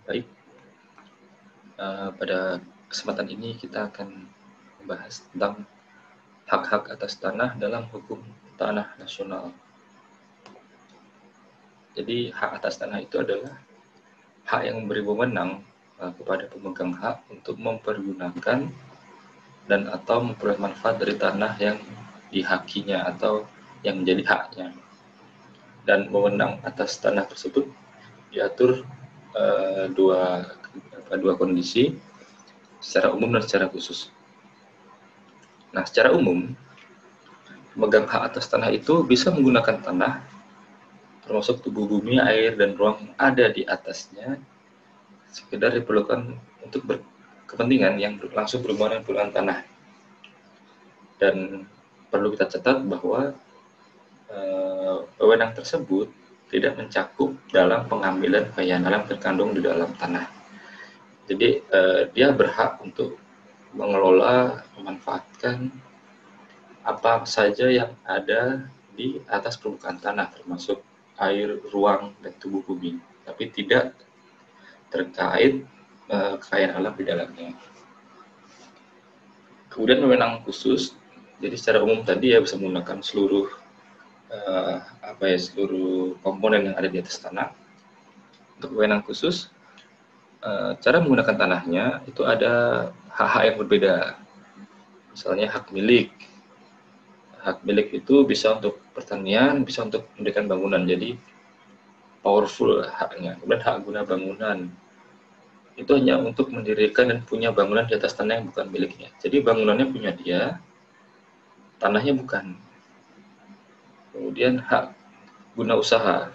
Baik, pada kesempatan ini kita akan membahas tentang hak-hak atas tanah dalam hukum tanah nasional. Jadi hak atas tanah itu adalah hak yang memberi wewenang kepada pemegang hak untuk mempergunakan dan atau memperoleh manfaat dari tanah yang dihakinya atau yang menjadi haknya. Dan wewenang atas tanah tersebut diatur dua kondisi, secara umum dan secara khusus. Nah, secara umum, pemegang hak atas tanah itu bisa menggunakan tanah, termasuk tubuh bumi, air, dan ruang yang ada di atasnya, sekedar diperlukan untuk kepentingan yang langsung berhubungan dengan penggunaan tanah. Dan perlu kita catat bahwa wewenang tersebut tidak mencakup dalam pengambilan kekayaan alam terkandung di dalam tanah. Jadi dia berhak untuk mengelola, memanfaatkan apa saja yang ada di atas permukaan tanah, termasuk air, ruang, dan tubuh bumi, tapi tidak terkait kekayaan alam di dalamnya. Kemudian wewenang khusus, jadi secara umum tadi ya bisa menggunakan seluruh seluruh komponen yang ada di atas tanah. Untuk wewenang khusus, cara menggunakan tanahnya itu ada hak-hak yang berbeda. Misalnya hak milik. Hak milik itu bisa untuk pertanian, bisa untuk mendirikan bangunan. Jadi powerful haknya. Kemudian hak guna bangunan itu hanya untuk mendirikan dan punya bangunan di atas tanah yang bukan miliknya. Jadi bangunannya punya dia, tanahnya bukan. Kemudian hak guna usaha.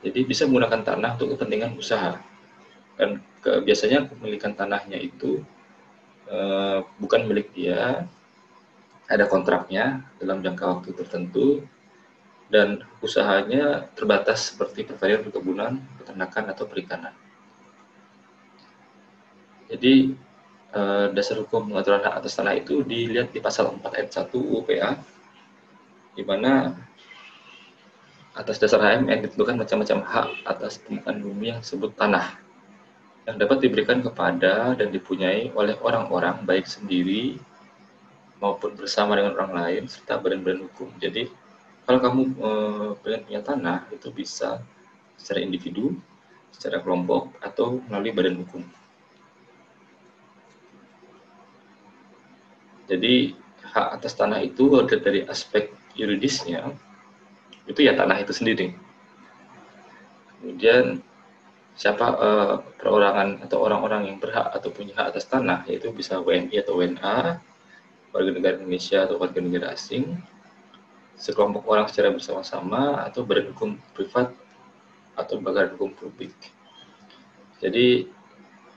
Jadi bisa menggunakan tanah untuk kepentingan usaha. Dan biasanya kepemilikan tanahnya itu bukan milik dia, ada kontraknya dalam jangka waktu tertentu, dan usahanya terbatas seperti pertanian, perkebunan, peternakan, atau perikanan. Jadi dasar hukum pengaturan hak atas tanah itu dilihat di pasal 4 ayat 1 UU PA, di mana atas dasar HMN ditentukan macam-macam hak atas permukaan bumi yang disebut tanah, yang dapat diberikan kepada dan dipunyai oleh orang-orang baik sendiri maupun bersama dengan orang lain serta badan-badan hukum. Jadi kalau kamu pengen punya tanah, itu bisa secara individu, secara kelompok, atau melalui badan hukum. Jadi hak atas tanah itu dari aspek yuridisnya itu ya tanah itu sendiri. Kemudian siapa perorangan atau orang-orang yang berhak atau punya hak atas tanah, yaitu bisa WNI atau WNA, warga negara Indonesia atau warga negara asing, sekelompok orang secara bersama-sama, atau badan hukum privat atau badan hukum publik. Jadi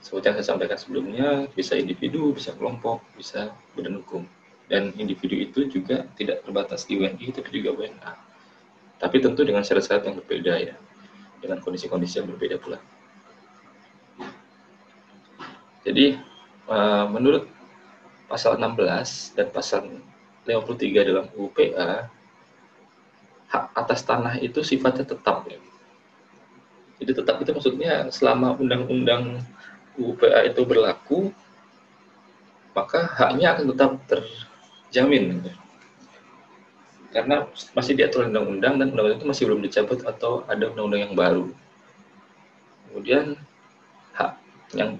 seperti yang saya sampaikan sebelumnya, bisa individu, bisa kelompok, bisa badan hukum. Dan individu itu juga tidak terbatas di WNI, tapi juga WNA. Tapi tentu dengan syarat-syarat yang berbeda ya, dengan kondisi-kondisi yang berbeda pula. Jadi menurut pasal 16 dan pasal 53 dalam UU PA, hak atas tanah itu sifatnya tetap ya. Jadi tetap itu maksudnya selama undang-undang UU PA itu berlaku, maka haknya akan tetap terjamin. Karena masih diatur undang-undang dan undang-undang itu masih belum dicabut atau ada undang-undang yang baru. Kemudian hak yang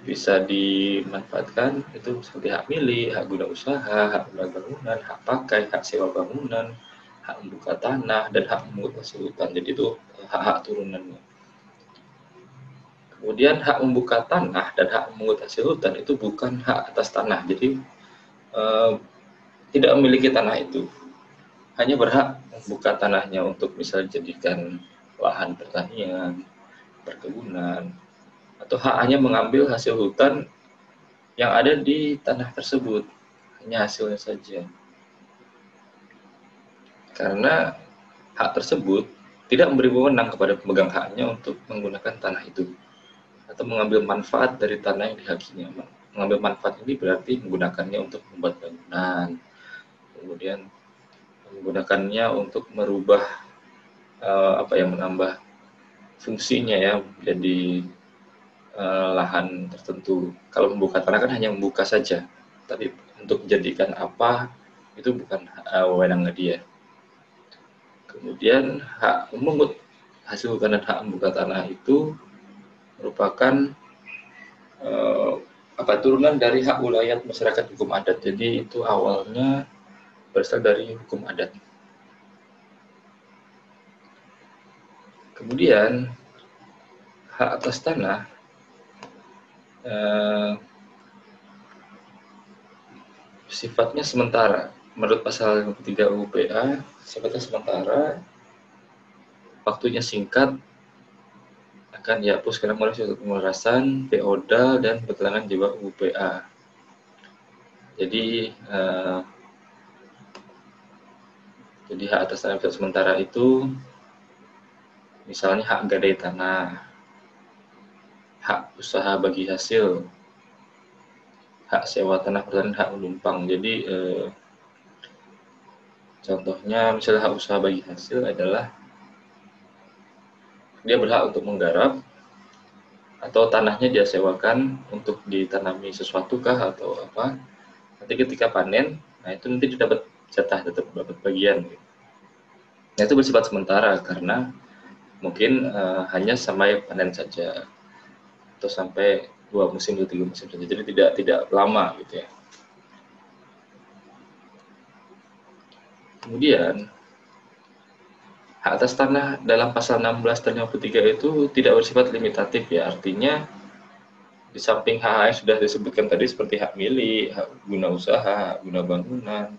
bisa dimanfaatkan itu seperti hak milik, hak guna usaha, hak guna bangunan, hak pakai, hak sewa bangunan, hak membuka tanah, dan hak memungut hasil hutan. Jadi itu hak-hak turunannya. Kemudian hak membuka tanah dan hak memungut hasil hutan itu bukan hak atas tanah. Jadi tidak memiliki tanah itu. Hanya berhak membuka tanahnya untuk misalnya dijadikan lahan pertanian, perkebunan, atau hak hanya mengambil hasil hutan yang ada di tanah tersebut, hanya hasilnya saja. Karena hak tersebut tidak memberi wewenang kepada pemegang haknya untuk menggunakan tanah itu atau mengambil manfaat dari tanah yang dihakinya. Mengambil manfaat ini berarti menggunakannya untuk membuat bangunan, kemudian menggunakannya untuk merubah menambah fungsinya ya, jadi lahan tertentu. Kalau membuka tanah kan hanya membuka saja, tapi untuk menjadikan apa itu bukan wewenang dia. Kemudian hak memungut hasil hutan dan hak membuka tanah itu merupakan turunan dari hak wilayah masyarakat hukum adat. Jadi itu awalnya berasal dari hukum adat. Kemudian hak atas tanah sifatnya sementara. Menurut pasal 3 UU PA, sifatnya sementara, waktunya singkat, akan dihapus karena mulai suatu pemerasan, feodal, dan bertentangan jiwa UU PA. Jadi hak atas tanah sementara itu misalnya hak gadai tanah, hak usaha bagi hasil, hak sewa tanah pertanian, hak menumpang. Jadi contohnya misalnya hak usaha bagi hasil adalah dia berhak untuk menggarap atau tanahnya dia sewakan untuk ditanami sesuatu kah atau apa. Nanti ketika panen, nah itu nanti dia dapat jatah, tetap dapat bagian. Nah itu bersifat sementara karena mungkin hanya sampai panen saja atau sampai 2 musim atau 3 musim saja, jadi tidak lama gitu ya. Kemudian hak atas tanah dalam pasal 16 dan 53 itu tidak bersifat limitatif ya, artinya di samping hak yang sudah disebutkan tadi seperti hak milik, hak guna usaha, hak guna bangunan,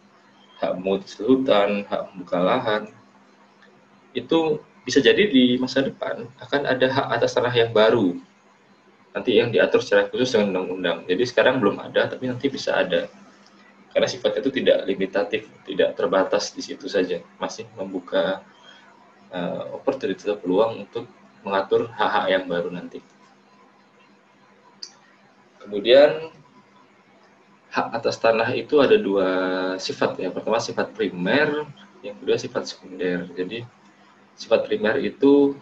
hak memutus hutan, hak membuka lahan, itu bisa jadi di masa depan akan ada hak atas tanah yang baru, nanti yang diatur secara khusus dengan undang-undang. Jadi sekarang belum ada, tapi nanti bisa ada. Karena sifatnya itu tidak limitatif, tidak terbatas di situ saja, masih membuka opportunity atau peluang untuk mengatur hak-hak yang baru nanti. Kemudian hak atas tanah itu ada 2 sifat ya. Pertama sifat primer, yang kedua sifat sekunder. Jadi sifat primer itu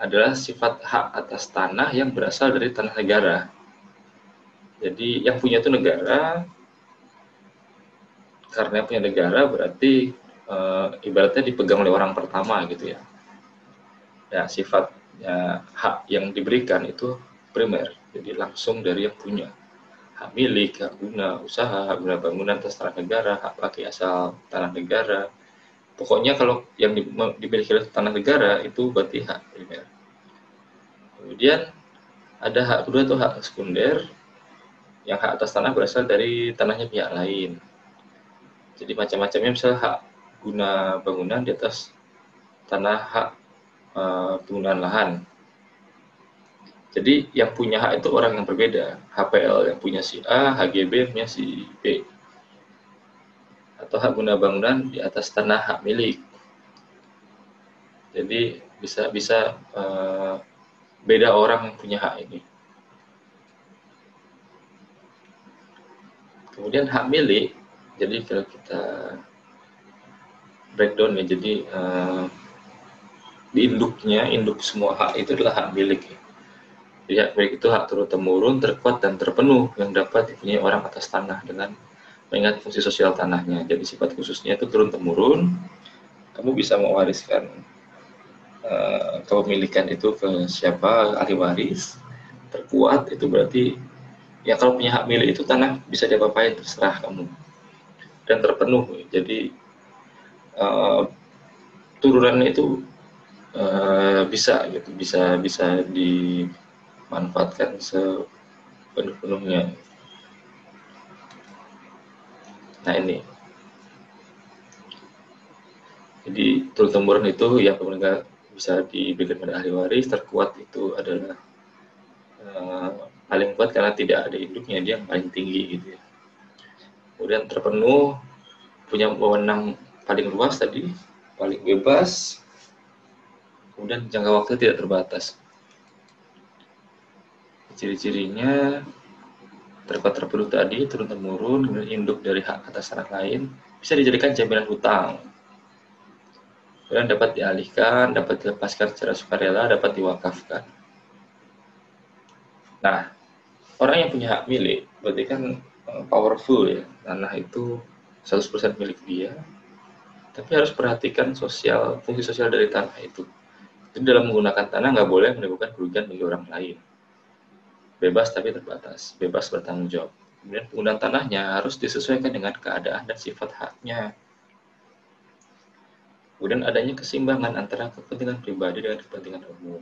adalah sifat hak atas tanah yang berasal dari tanah negara. Jadi yang punya itu negara, karena yang punya negara berarti ibaratnya dipegang oleh orang pertama gitu ya. Ya sifatnya hak yang diberikan itu primer, jadi langsung dari yang punya. Hak milik, hak guna usaha, hak guna bangunan atas tanah negara, hak pakai asal tanah negara. Pokoknya kalau yang dimiliki oleh tanah negara itu berarti hak primer. Kemudian ada hak kedua atau hak sekunder, yang hak atas tanah berasal dari tanahnya pihak lain. Jadi macam-macamnya, misalnya hak guna bangunan di atas tanah hak penggunaan lahan. Jadi yang punya hak itu orang yang berbeda. HPL yang punya si A, HGB punya si B. Atau hak guna bangunan di atas tanah hak milik. Jadi bisa beda orang yang punya hak ini. Kemudian hak milik, jadi kalau kita breakdown ya, jadi di induk semua hak itu adalah hak milik. Jadi hak milik itu hak turun-temurun, terkuat dan terpenuh yang dapat dipunyai orang atas tanah dengan mengingat fungsi sosial tanahnya. Jadi sifat khususnya itu turun-temurun, kamu bisa mewariskan kepemilikan itu ke siapa, ahli waris. Terkuat itu berarti ya kalau punya hak milik itu tanah bisa diapa-apain, terserah kamu. Dan terpenuh, jadi turunannya itu bisa gitu, bisa dimanfaatkan sepenuh-penuhnya. Nah ini, jadi turun-temurun itu yang pemegang bisa diberikan pada ahli waris. Terkuat itu adalah paling kuat karena tidak ada induknya, dia yang paling tinggi gitu ya. Kemudian terpenuh, punya wewenang paling luas tadi, paling bebas, kemudian jangka waktu tidak terbatas. Ciri-cirinya terkuat terpenuh tadi, turun-temurun, induk dari hak atas tanah lain, bisa dijadikan jaminan hutang. kemudian dapat dialihkan, dapat dilepaskan secara sukarela, dapat diwakafkan. Nah, orang yang punya hak milik berarti kan powerful ya, tanah itu 100% milik dia, tapi harus perhatikan fungsi sosial dari tanah itu. Jadi dalam menggunakan tanah nggak boleh menimbulkan kerugian bagi orang lain. Bebas tapi terbatas, bebas bertanggung jawab. Kemudian penggunaan tanahnya harus disesuaikan dengan keadaan dan sifat haknya. Kemudian adanya keseimbangan antara kepentingan pribadi dengan kepentingan umum.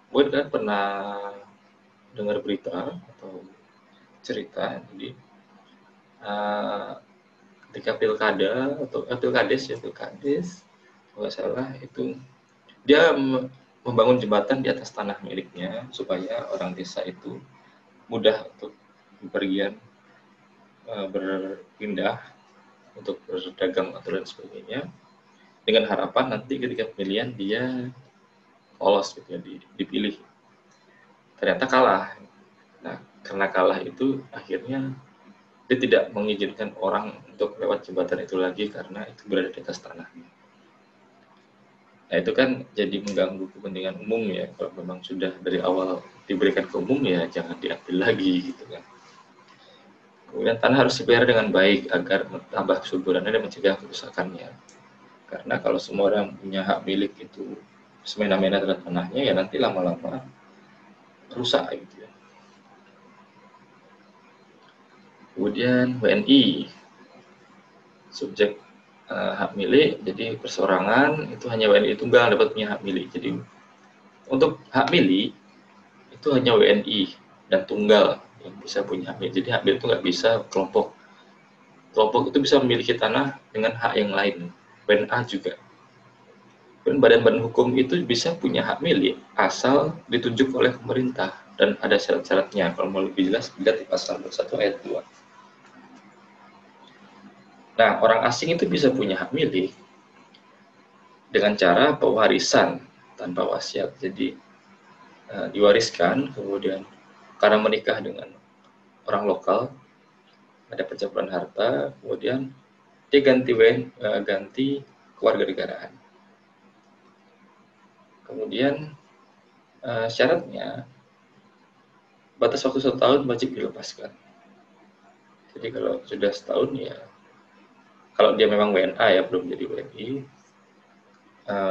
Mungkin kalian pernah dengar berita atau cerita, jadi ketika pilkada atau pilkades kalau nggak salah itu dia membangun jembatan di atas tanah miliknya supaya orang desa itu mudah untuk bepergian, berpindah untuk berdagang atau dan sebagainya, dengan harapan nanti ketika pemilihan dia lolos gitu ya, dipilih. Ternyata kalah. Nah, karena kalah itu akhirnya dia tidak mengizinkan orang untuk lewat jembatan itu lagi karena itu berada di atas tanahnya. Nah, itu kan jadi mengganggu kepentingan umum ya. Kalau memang sudah dari awal diberikan ke umum ya jangan diambil lagi gitu kan. Kemudian tanah harus dipelihara dengan baik agar menambah kesuburannya dan mencegah kerusakannya. Karena kalau semua orang punya hak milik itu semena-mena terhadap tanahnya ya nanti lama-lama rusak gitu ya. Kemudian WNI, subjek hak milik, jadi perseorangan itu hanya WNI tunggal dapat punya hak milik. Jadi untuk hak milik itu hanya WNI dan tunggal yang bisa punya hak milik. Jadi hak milik itu nggak bisa kelompok. Kelompok itu bisa memiliki tanah dengan hak yang lain. WNA juga. Dan badan-badan hukum itu bisa punya hak milik asal ditunjuk oleh pemerintah dan ada syarat-syaratnya. Kalau mau lebih jelas lihat di pasal 21 ayat 2. Nah, orang asing itu bisa punya hak milik dengan cara pewarisan tanpa wasiat. Jadi diwariskan, kemudian karena menikah dengan orang lokal, ada pencampuran harta, kemudian dia ganti kewarganegaraan. Kemudian syaratnya batas waktu 1 tahun wajib dilepaskan. Jadi kalau sudah setahun ya, kalau dia memang WNA ya belum jadi WNI,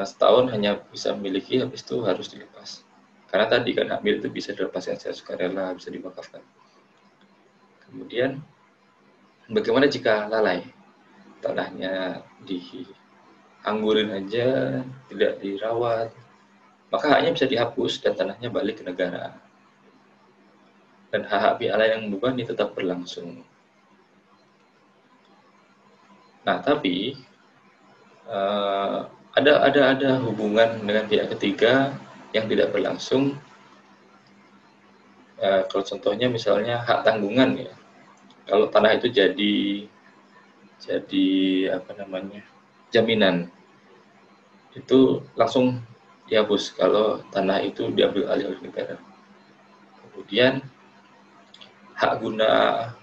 setahun hanya bisa memiliki, habis itu harus dilepas. Karena tadi kan hak milik itu bisa dilepaskan secara sukarela, bisa diwakafkan. Kemudian bagaimana jika lalai? Tanahnya dianggurin aja, tidak dirawat, maka haknya bisa dihapus dan tanahnya balik ke negara. Dan hak-hak pihak lain yang membebani tetap berlangsung. Nah, tapi ada hubungan dengan pihak ketiga yang tidak berlangsung. Kalau contohnya misalnya hak tanggungan ya. Kalau tanah itu jadi jaminan, itu langsung dihapus kalau tanah itu diambil alih oleh negara. Kemudian hak guna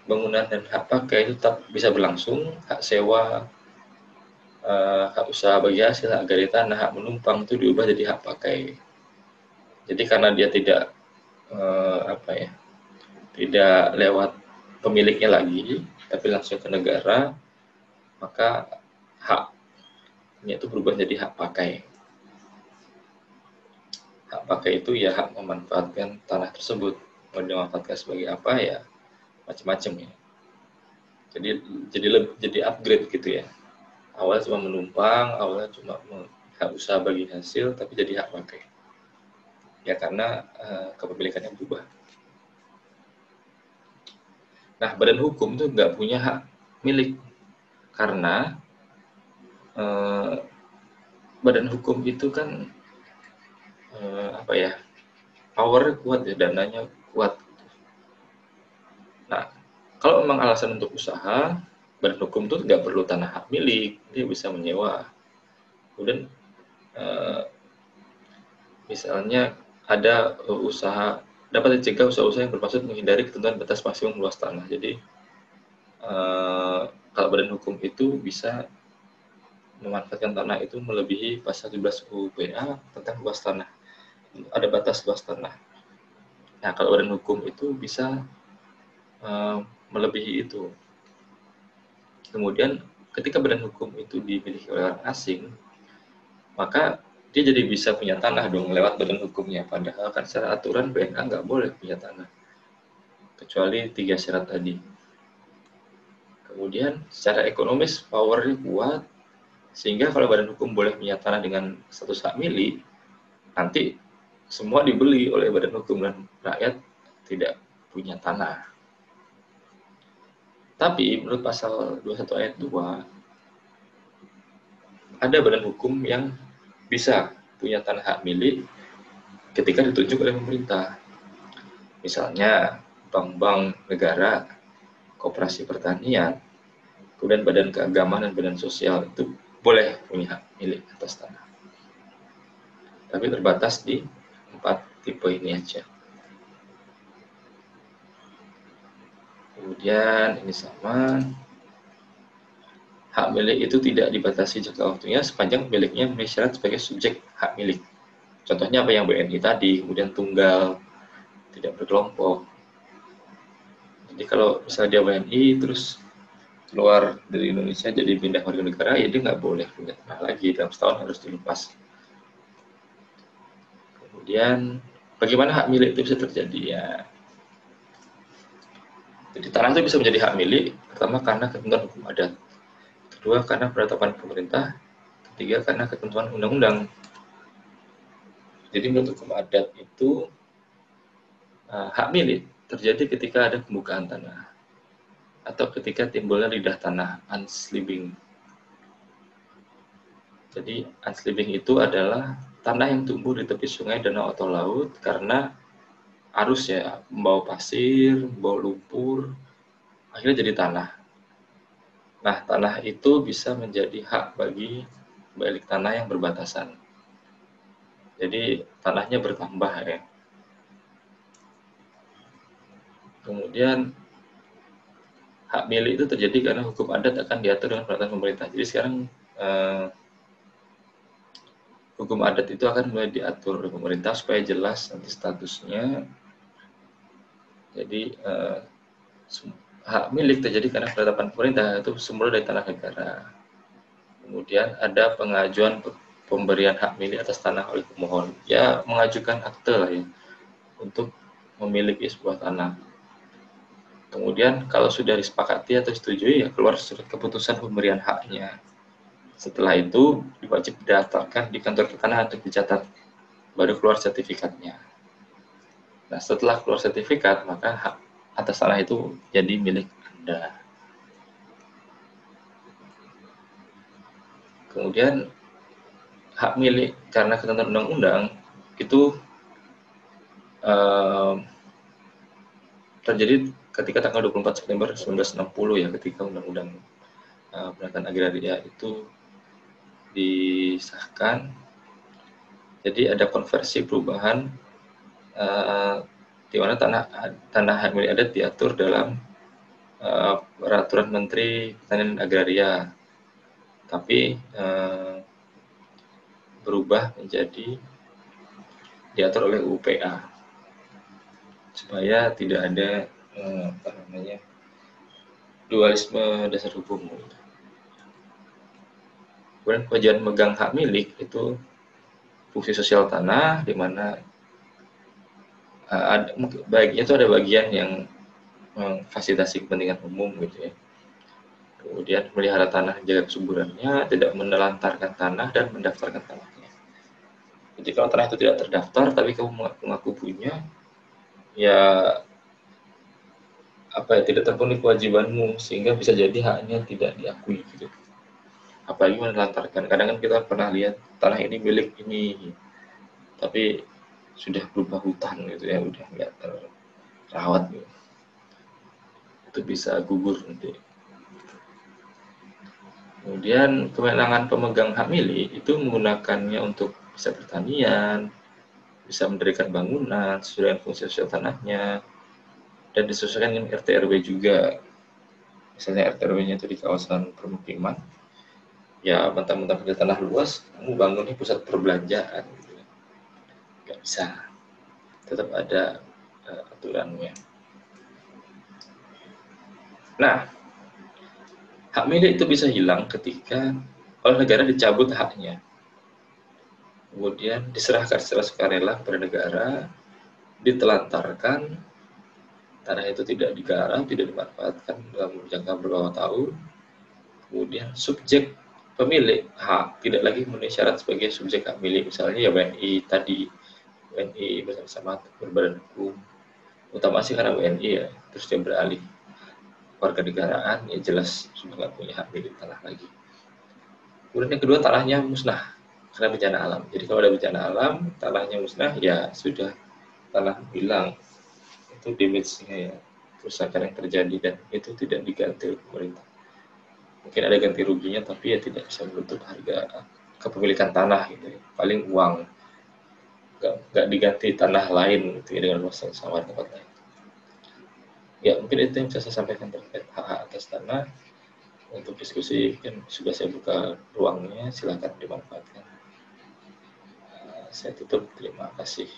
bangunan dan hak pakai itu tetap bisa berlangsung. Hak sewa, hak usaha bagi hasil, hak gali tanah, hak menumpang itu diubah jadi hak pakai. Jadi karena dia tidak tidak lewat pemiliknya lagi, tapi langsung ke negara, maka haknya itu berubah jadi hak pakai. Hak pakai itu ya hak memanfaatkan tanah tersebut. Mau dimanfaatkan sebagai apa ya macam-macam ya. Jadi upgrade gitu ya. Awalnya cuma menumpang, awalnya cuma hak usaha bagi hasil, tapi jadi hak pakai. Ya karena kepemilikannya berubah. Nah, badan hukum itu nggak punya hak milik karena badan hukum itu kan power kuat ya, dananya kuat. Nah, kalau memang alasan untuk usaha, badan hukum itu nggak perlu tanah hak milik, dia bisa menyewa. Kemudian misalnya ada usaha, dapat dicegah usaha-usaha yang bermaksud menghindari ketentuan batas maksimum luas tanah. Jadi kalau badan hukum itu bisa memanfaatkan tanah itu melebihi pasal 17 UU PA tentang luas tanah. Ada batas luas tanah. Nah, kalau badan hukum itu bisa melebihi itu. Kemudian ketika badan hukum itu dimiliki oleh orang asing, maka dia jadi bisa punya tanah dong lewat badan hukumnya. Padahal kan secara aturan BNA nggak boleh punya tanah, kecuali 3 syarat tadi. Kemudian secara ekonomis powernya kuat, sehingga kalau badan hukum boleh punya tanah dengan status hak milik, nanti semua dibeli oleh badan hukum dan rakyat tidak punya tanah. Tapi menurut pasal 21 ayat 2, ada badan hukum yang bisa punya tanah hak milik ketika ditunjuk oleh pemerintah. Misalnya bank-bank negara, koperasi pertanian, kemudian badan keagamaan dan badan sosial itu boleh punya hak milik atas tanah. Tapi terbatas di 4 tipe ini aja. Kemudian ini sama, hak milik itu tidak dibatasi jangka waktunya sepanjang miliknya memenuhi syarat sebagai subjek hak milik. Contohnya apa yang BNI tadi, kemudian tunggal, tidak berkelompok. Jadi kalau misalnya dia WNI terus keluar dari Indonesia jadi pindah warga negara, ya dia nggak boleh punya tanah lagi, dalam setahun harus dilepas. Kemudian bagaimana hak milik itu bisa terjadi ya? Jadi tanah itu bisa menjadi hak milik, pertama karena ketentuan hukum adat, kedua karena penetapan pemerintah, ketiga karena ketentuan undang-undang. Jadi menurut hukum adat itu hak milik terjadi ketika ada pembukaan tanah atau ketika timbulnya lidah tanah, unsliving. Jadi unsliving itu adalah tanah yang tumbuh di tepi sungai, danau atau laut karena arus ya, membawa pasir, membawa lumpur, akhirnya jadi tanah. Nah, tanah itu bisa menjadi hak bagi pemilik tanah yang berbatasan. Jadi tanahnya bertambah ya. Kemudian hak milik itu terjadi karena hukum adat akan diatur dengan peraturan pemerintah. Jadi sekarang hukum adat itu akan mulai diatur oleh pemerintah supaya jelas nanti statusnya. Jadi hak milik terjadi karena penetapan pemerintah itu semula dari tanah negara. Kemudian ada pengajuan pemberian hak milik atas tanah oleh pemohon. Ya mengajukan akte lah ya untuk memiliki sebuah tanah. Kemudian kalau sudah disepakati atau disetujui ya keluar surat keputusan pemberian haknya. Setelah itu wajib didaftarkan di kantor pertanahan untuk dicatat, baru keluar sertifikatnya. Nah setelah keluar sertifikat maka hak atas tanah itu jadi milik Anda. Kemudian hak milik karena ketentuan undang-undang itu terjadi ketika tanggal 24 September 1960 ya, ketika Undang-Undang Penataan Agraria itu disahkan. Jadi ada konversi perubahan di mana tanah hak milik adat diatur dalam peraturan Menteri Pertanian dan Agraria, tapi berubah menjadi diatur oleh UU PA supaya tidak ada dualisme dasar hukum. Kemudian kewajiban megang hak milik itu fungsi sosial tanah, di mana baiknya itu ada bagian yang memfasilitasi kepentingan umum gitu ya. Kemudian melihara tanah, jaga kesuburannya, tidak menelantarkan tanah dan mendaftarkan tanahnya. Jadi kalau tanah itu tidak terdaftar tapi kamu mengaku punya, ya tidak terpenuhi kewajibanmu sehingga bisa jadi haknya tidak diakui gitu. Apalagi menelantarkan. Kadang kan kita pernah lihat tanah ini milik ini, tapi sudah berupa hutan gitu ya, udah nggak terawat gitu. Itu bisa gugur nanti. Kemudian kewenangan pemegang hak milik itu menggunakannya untuk bisa pertanian, bisa mendirikan bangunan sesuai dengan fungsi sosial tanahnya, dan disesuaikan dengan RT RW juga. Misalnya RT RW-nya itu di kawasan permukiman, Ya mentang-mentang punya tanah luas, kamu bangun di pusat perbelanjaan, gitu. Nggak bisa, tetap ada aturannya. Nah, hak milik itu bisa hilang ketika oleh negara dicabut haknya, kemudian diserahkan secara sukarela kepada negara, ditelantarkan, tanah itu tidak digarap, tidak dimanfaatkan dalam jangka beberapa tahun, kemudian subjek pemilik hak tidak lagi memenuhi syarat sebagai subjek hak milik, misalnya ya WNI tadi, WNI bersama berbadan hukum, utama sih karena WNI ya, terus dia beralih warga negaraan, ya jelas sudah nggak punya hak milik tanah lagi. Kemudian yang kedua, tanahnya musnah karena bencana alam. Jadi kalau ada bencana alam, tanahnya musnah, ya sudah, tanah hilang, itu damage-nya ya, kerusakan yang terjadi, dan itu tidak diganti oleh pemerintah. Mungkin ada ganti ruginya, tapi ya tidak bisa menutup harga kepemilikan tanah gitu ya. Paling uang, nggak diganti tanah lain gitu ya, dengan luas yang sama tempat lain. Ya mungkin itu yang bisa saya sampaikan terkait hak atas tanah. Untuk diskusi kan sudah saya buka ruangnya, silakan dimanfaatkan. Saya tutup, terima kasih.